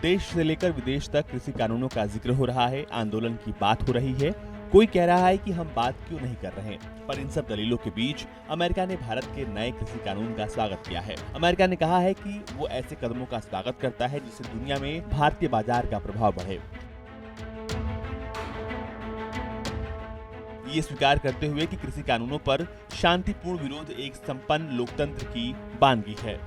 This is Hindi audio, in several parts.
देश से लेकर विदेश तक कृषि कानूनों का जिक्र हो रहा है, आंदोलन की बात हो रही है। कोई कह रहा है कि हम बात क्यों नहीं कर रहे, पर इन सब दलीलों के बीच अमेरिका ने भारत के नए कृषि कानून का स्वागत किया है। अमेरिका ने कहा है कि वो ऐसे कदमों का स्वागत करता है जिससे दुनिया में भारतीय बाजार का प्रभाव बढ़े। ये स्वीकार करते हुए कि कृषि कानूनों पर शांतिपूर्ण विरोध एक संपन्न लोकतंत्र की बानगी है।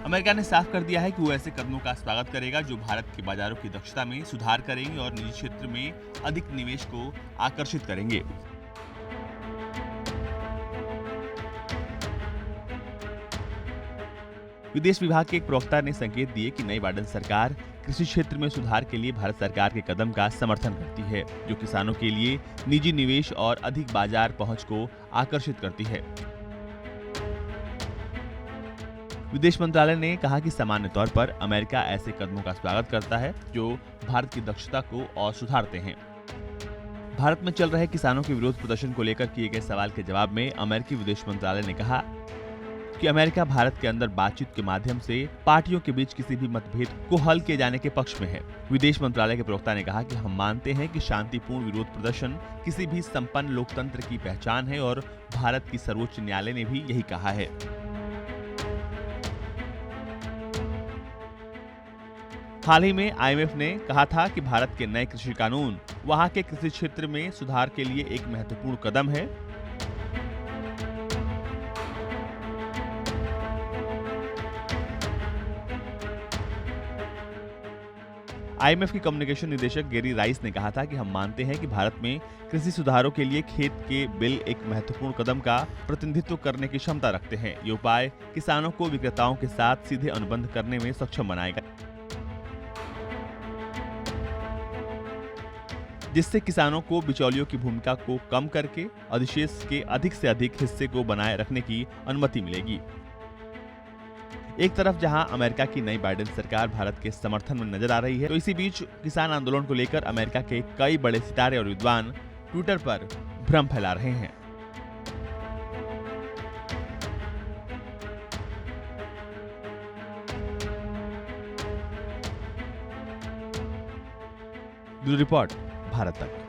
अमेरिका ने साफ कर दिया है कि वो ऐसे कदमों का स्वागत करेगा जो भारत के बाजारों की दक्षता में सुधार करेंगे और निजी क्षेत्र में अधिक निवेश को आकर्षित करेंगे। विदेश विभाग के एक प्रवक्ता ने संकेत दिए कि नई बाइडेन सरकार कृषि क्षेत्र में सुधार के लिए भारत सरकार के कदम का समर्थन करती है, जो किसानों के लिए निजी निवेश और अधिक बाजार पहुंच को आकर्षित करती है। विदेश मंत्रालय ने कहा कि सामान्य तौर पर अमेरिका ऐसे कदमों का स्वागत करता है जो भारत की दक्षता को और सुधारते हैं। भारत में चल रहे किसानों के विरोध प्रदर्शन को लेकर किए गए सवाल के जवाब में अमेरिकी विदेश मंत्रालय ने कहा कि अमेरिका भारत के अंदर बातचीत के माध्यम से पार्टियों के बीच किसी भी मतभेद को हल किए जाने के पक्ष में है। विदेश मंत्रालय के प्रवक्ता ने कहा कि हम मानते हैं कि शांतिपूर्ण विरोध प्रदर्शन किसी भी संपन्न लोकतंत्र की पहचान है और भारत की सर्वोच्च न्यायालय ने भी यही कहा है। हाल ही में IMF ने कहा था कि भारत के नए कृषि कानून वहां के कृषि क्षेत्र में सुधार के लिए एक महत्वपूर्ण कदम है। IMF की कम्युनिकेशन निदेशक गेरी राइस ने कहा था कि हम मानते हैं कि भारत में कृषि सुधारों के लिए खेत के बिल एक महत्वपूर्ण कदम का प्रतिनिधित्व करने की क्षमता रखते हैं। ये उपाय किसानों को विक्रेताओं के साथ सीधे अनुबंध करने में सक्षम बनाएगा, जिससे किसानों को बिचौलियों की भूमिका को कम करके अधिशेष के अधिक से अधिक हिस्से को बनाए रखने की अनुमति मिलेगी। एक तरफ जहां अमेरिका की नई बाइडेन सरकार भारत के समर्थन में नजर आ रही है, तो इसी बीच किसान आंदोलन को लेकर अमेरिका के कई बड़े सितारे और विद्वान ट्विटर पर भ्रम फैला रहे हैं। ब्यूरो रिपोर्ट, भारत तक।